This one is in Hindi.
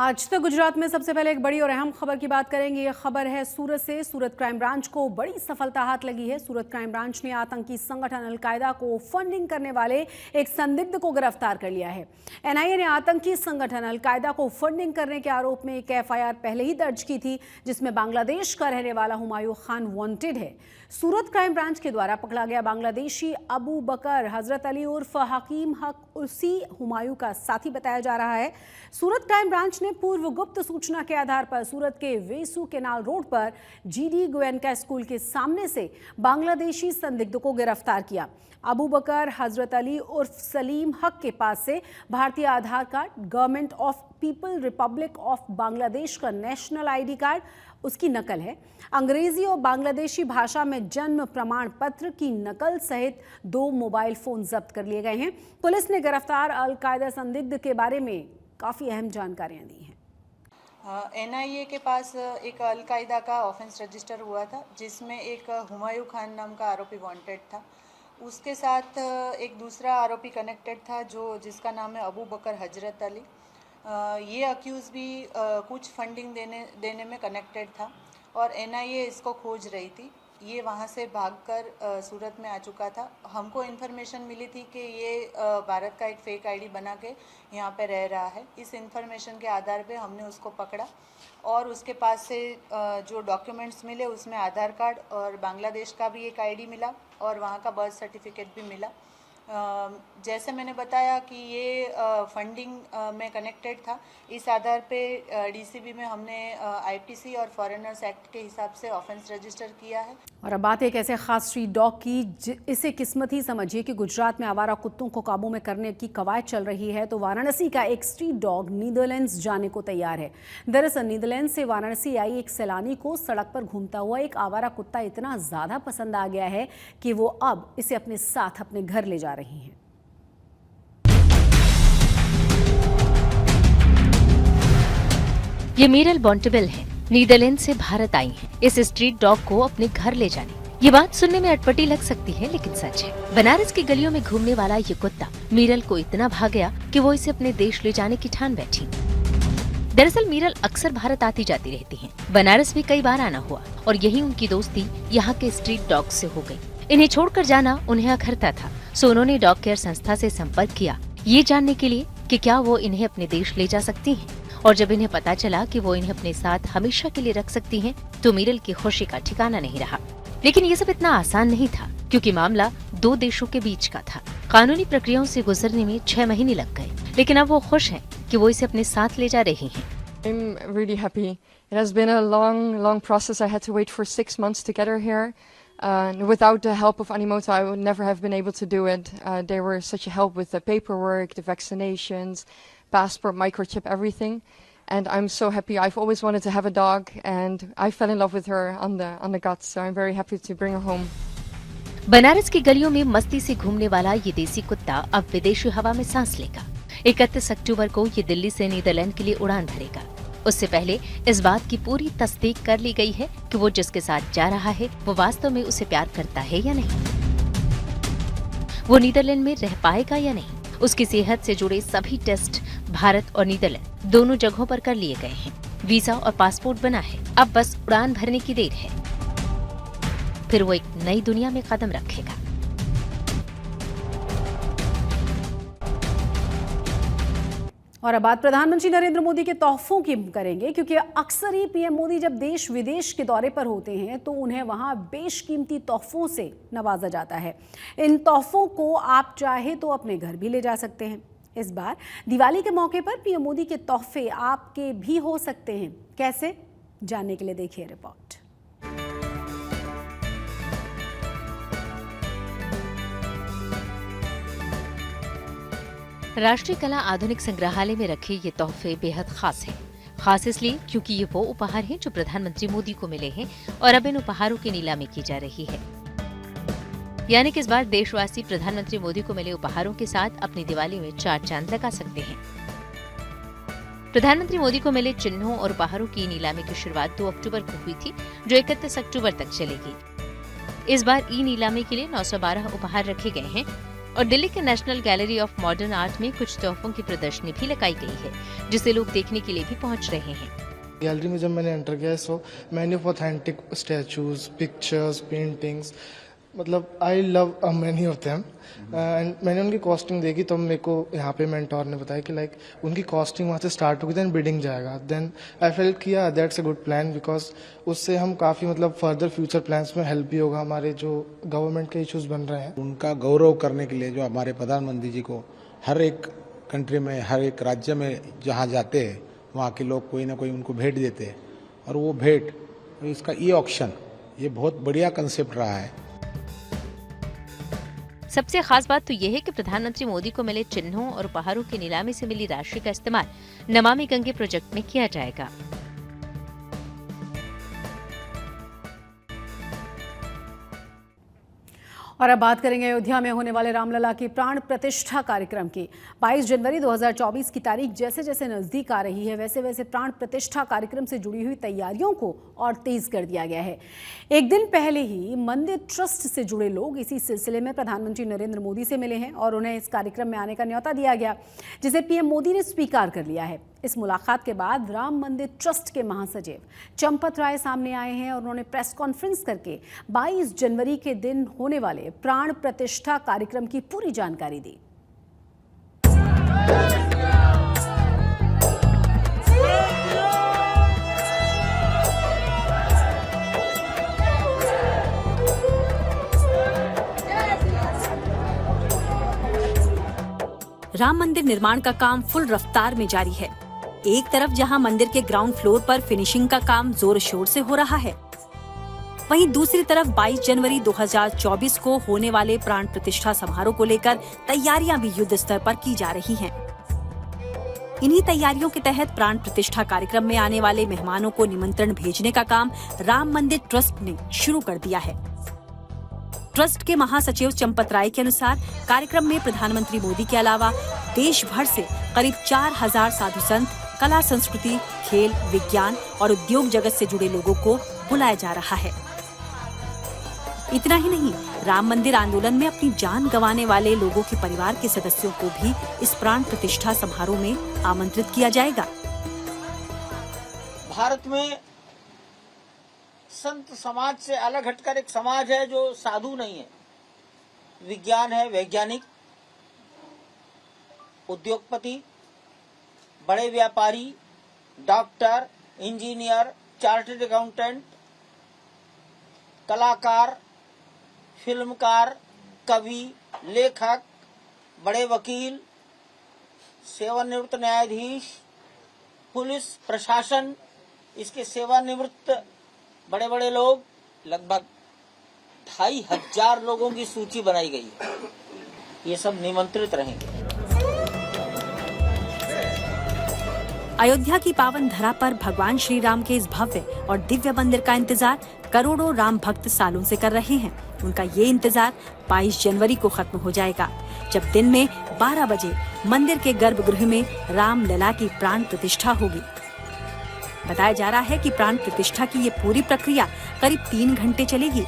आज तक गुजरात में सबसे पहले एक बड़ी और अहम खबर की बात करेंगे। ये खबर है सूरत से। सूरत क्राइम ब्रांच को बड़ी सफलता हाथ लगी है। सूरत क्राइम ब्रांच ने आतंकी संगठन अलकायदा को फंडिंग करने वाले एक संदिग्ध को गिरफ्तार कर लिया है। एनआईए ने आतंकी संगठन अलकायदा को फंडिंग करने के आरोप में एक एफआईआर पहले ही दर्ज की थी, जिसमें बांग्लादेश का रहने वाला हुमायूं खान वांटेड है। सूरत क्राइम ब्रांच के द्वारा पकड़ा गया बांग्लादेशी अबू बकर हजरत अली उर्फ हकीम हक उसी हुमायूं का साथी बताया जा रहा है। सूरत क्राइम ब्रांच ने पूर्व गुप्त सूचना के आधार पर सूरत के वेसू केनाल रोड पर जीडी गोयनका स्कूल के सामने से बांग्लादेशी संदिग्ध को गिरफ्तार किया। अबू बकर हजरत अली उर्फ सलीम हक के पास से भारतीय Aadhaar card, government of people republic of Bangladesh का नेशनल आईडी कार्ड, उसकी नकल है। अंग्रेजी और बांग्लादेशी भाषा में जन्म प्रमाण पत्र की नकल सहित 2 मोबाइल फोन जब्त कर लिए गए हैं। पुलिस ने गिरफ्तार अलकायदा संदिग्ध के बारे में काफ़ी अहम जानकारियां दी हैं। एनआईए के पास एक अलकायदा का ऑफेंस रजिस्टर हुआ था, जिसमें एक हुमायूं खान नाम का आरोपी वांटेड था। उसके साथ एक दूसरा आरोपी कनेक्टेड था जिसका नाम है अबू बकर हजरत अली। ये अक्यूज़ भी कुछ फंडिंग देने में कनेक्टेड था और एनआईए इसको खोज रही थी। ये वहाँ से भागकर सूरत में आ चुका था। हमको इन्फॉर्मेशन मिली थी कि ये भारत का एक फ़ेक आईडी बना के यहाँ पे रह रहा है। इस इन्फॉर्मेशन के आधार पे हमने उसको पकड़ा और उसके पास से जो डॉक्यूमेंट्स मिले उसमें आधार कार्ड और बांग्लादेश का भी एक आईडी मिला और वहाँ का बर्थ सर्टिफिकेट भी मिला। जैसे मैंने बताया कि ये फंडिंग में कनेक्टेड था, इस आधार पे डीसीबी में हमने आईपीसी और फॉरेनर्स एक्ट के हिसाब से ऑफेंस रजिस्टर किया है। और अब बात एक ऐसे खास स्ट्रीट डॉग की, इसे किस्मत ही समझिए कि गुजरात में आवारा कुत्तों को काबू में करने की कवायद चल रही है, तो वाराणसी का एक स्ट्रीट डॉग नीदरलैंड्स जाने को तैयार है। दरअसल नीदरलैंड से वाराणसी आई एक सैलानी को सड़क पर घूमता हुआ एक आवारा कुत्ता इतना ज़्यादा पसंद आ गया है कि वो अब इसे अपने साथ अपने घर ले जा रही हैं। ये मीरल बॉन्टेबल है, नीदरलैंड से भारत आई हैं। इस स्ट्रीट डॉग को अपने घर ले जाने, ये बात सुनने में अटपटी लग सकती है, लेकिन सच है। बनारस की गलियों में घूमने वाला ये कुत्ता मीरल को इतना भा गया कि वो इसे अपने देश ले जाने की ठान बैठी। दरअसल मीरल अक्सर भारत आती जाती रहती हैं। बनारस भी कई बार आना हुआ और यही उनकी दोस्ती यहाँ के स्ट्रीट डॉग से हो गई। इन्हें छोड़कर जाना उन्हें अखरता था, सो उन्होंने डॉग केयर संस्था से संपर्क किया, ये जानने के लिए कि क्या वो इन्हें अपने देश ले जा सकती हैं। और जब इन्हें पता चला कि वो इन्हें अपने साथ हमेशा के लिए रख सकती हैं, तो मीरल की खुशी का ठिकाना नहीं रहा। लेकिन ये सब इतना आसान नहीं था, क्योंकि मामला 2 देशों के बीच का था। कानूनी प्रक्रियाओं से गुजरने में 6 महीने लग गए, लेकिन अब वो खुश हैं कि वो इसे अपने साथ ले जा रही हैं। I'm really happy. It has been a long process. I had to wait for 6 months to get her here. Without the help of Animoto, I would never have been able to do it. They were such a help with the paperwork, the vaccinations, passport, microchip, everything. And I'm so happy. I've always wanted to have a dog, and I fell in love with her on the guts. So I'm very happy to bring her home. Banaras की गलियों में मस्ती से घूमने वाला ये देसी कुत्ता अब विदेशी हवा में सांस लेगा। 31 अक्टूबर को ये दिल्ली से नीदरलैंड के लिए उड़ान भरेगा। उससे पहले इस बात की पूरी तस्दीक कर ली गई है कि वो जिसके साथ जा रहा है वो वास्तव में उसे प्यार करता है या नहीं, वो नीदरलैंड में रह पाएगा या नहीं। उसकी सेहत से जुड़े सभी टेस्ट भारत और नीदरलैंड दोनों जगहों पर कर लिए गए हैं। वीजा और पासपोर्ट बना है, अब बस उड़ान भरने की देर है। फिर वो एक नई दुनिया में कदम रखेगा। और अब बात प्रधानमंत्री नरेंद्र मोदी के तोहफों की करेंगे, क्योंकि अक्सर ही पीएम मोदी जब देश विदेश के दौरे पर होते हैं तो उन्हें वहां बेशकीमती तोहफों से नवाजा जाता है। इन तोहफों को आप चाहे तो अपने घर भी ले जा सकते हैं। इस बार दिवाली के मौके पर पीएम मोदी के तोहफे आपके भी हो सकते हैं। कैसे, जानने के लिए देखिए रिपोर्ट। राष्ट्रीय कला आधुनिक संग्रहालय में रखे ये तोहफे बेहद खास हैं। खास इसलिए क्योंकि ये वो उपहार हैं जो प्रधानमंत्री मोदी को मिले हैं और अब इन उपहारों की नीलामी की जा रही है। यानी कि इस बार देशवासी प्रधानमंत्री मोदी को मिले उपहारों के साथ अपनी दिवाली में 4 चांद लगा सकते हैं। प्रधानमंत्री मोदी को मिले चिन्हों और उपहारों की नीलामी की शुरुआत 2 अक्टूबर को हुई थी, जो 31 अक्टूबर तक चलेगी। इस बार ई नीलामी के लिए 912 उपहार रखे गए हैं। और दिल्ली के national gallery of modern art में कुछ तोहफों की प्रदर्शनी भी लगाई गई है, जिसे लोग देखने के लिए भी पहुंच रहे हैं। गैलरी में जब मैंने एंटर किया so many of authentic statues, pictures, paintings, मतलब I love many of them and मैंने उनकी कॉस्टिंग देखी तो मेरे को यहाँ पे मेंटोर ने बताया कि लाइक उनकी कॉस्टिंग वहाँ से स्टार्ट होगी, देन बिडिंग जाएगा। देन आई फेल्ट किया that's a good plan, because उससे हम काफ़ी मतलब फर्दर फ्यूचर प्लान्स में हेल्प भी होगा, हमारे जो गवर्नमेंट के इश्यूज बन रहे हैं उनका गौरव करने के लिए जो हमारे प्रधानमंत्री जी को हर एक कंट्री में, हर एक राज्य में जहाँ जाते हैं वहाँ के लोग कोई ना कोई उनको भेंट देते हैं, और वो भेंट इसका ई ऑक्शन ये बहुत बढ़िया कंसेप्ट रहा है। सबसे खास बात तो यह है कि प्रधानमंत्री मोदी को मिले चिन्हों और उपहारों की नीलामी से मिली राशि का इस्तेमाल नमामि गंगे प्रोजेक्ट में किया जाएगा। और अब बात करेंगे अयोध्या में होने वाले रामलला के प्राण प्रतिष्ठा कार्यक्रम की। 22 जनवरी 2024 की तारीख जैसे जैसे नजदीक आ रही है, वैसे वैसे प्राण प्रतिष्ठा कार्यक्रम से जुड़ी हुई तैयारियों को और तेज कर दिया गया है। एक दिन पहले ही मंदिर ट्रस्ट से जुड़े लोग इसी सिलसिले में प्रधानमंत्री नरेंद्र मोदी से मिले हैं और उन्हें इस कार्यक्रम में आने का न्योता दिया गया, जिसे पीएम मोदी ने स्वीकार कर लिया है। इस मुलाकात के बाद राम मंदिर ट्रस्ट के महासचिव चंपत राय सामने आए हैं और उन्होंने प्रेस कॉन्फ्रेंस करके 22 जनवरी के दिन होने वाले प्राण प्रतिष्ठा कार्यक्रम की पूरी जानकारी दी। राम मंदिर निर्माण का काम फुल रफ्तार में जारी है। एक तरफ जहां मंदिर के ग्राउंड फ्लोर पर फिनिशिंग का काम जोर शोर से हो रहा है, वहीं दूसरी तरफ 22 जनवरी 2024 को होने वाले प्राण प्रतिष्ठा समारोह को लेकर तैयारियां भी युद्ध स्तर पर की जा रही हैं। इन्हीं तैयारियों के तहत प्राण प्रतिष्ठा कार्यक्रम में आने वाले मेहमानों को निमंत्रण भेजने का काम राम मंदिर ट्रस्ट ने शुरू कर दिया है। ट्रस्ट के महासचिव चंपत राय के अनुसार कार्यक्रम में प्रधानमंत्री मोदी के अलावा देश भर से करीब 4000 साधु संत, कला संस्कृति, खेल, विज्ञान और उद्योग जगत से जुड़े लोगों को बुलाया जा रहा है। इतना ही नहीं, राम मंदिर आंदोलन में अपनी जान गंवाने वाले लोगों के परिवार के सदस्यों को भी इस प्राण प्रतिष्ठा समारोह में आमंत्रित किया जाएगा। भारत में संत समाज से अलग हटकर एक समाज है जो साधु नहीं है, विज्ञान है, वैज्ञानिक, उद्योगपति, बड़े व्यापारी, डॉक्टर, इंजीनियर, चार्टर्ड अकाउंटेंट, कलाकार, फिल्मकार, कवि, लेखक, बड़े वकील, सेवानिवृत्त न्यायाधीश, पुलिस प्रशासन, इसके सेवानिवृत्त बड़े बड़े लोग, लगभग 2500 लोगों की सूची बनाई गई है। ये सब निमंत्रित रहेंगे। अयोध्या की पावन धरा पर भगवान श्री राम के इस भव्य और दिव्य मंदिर का इंतजार करोड़ों राम भक्त सालों से कर रहे हैं। उनका ये इंतजार 22 जनवरी को खत्म हो जाएगा, जब दिन में 12 बजे मंदिर के गर्भगृह में राम लला की प्राण प्रतिष्ठा होगी। बताया जा रहा है कि प्राण प्रतिष्ठा की ये पूरी प्रक्रिया करीब 3 घंटे चलेगी।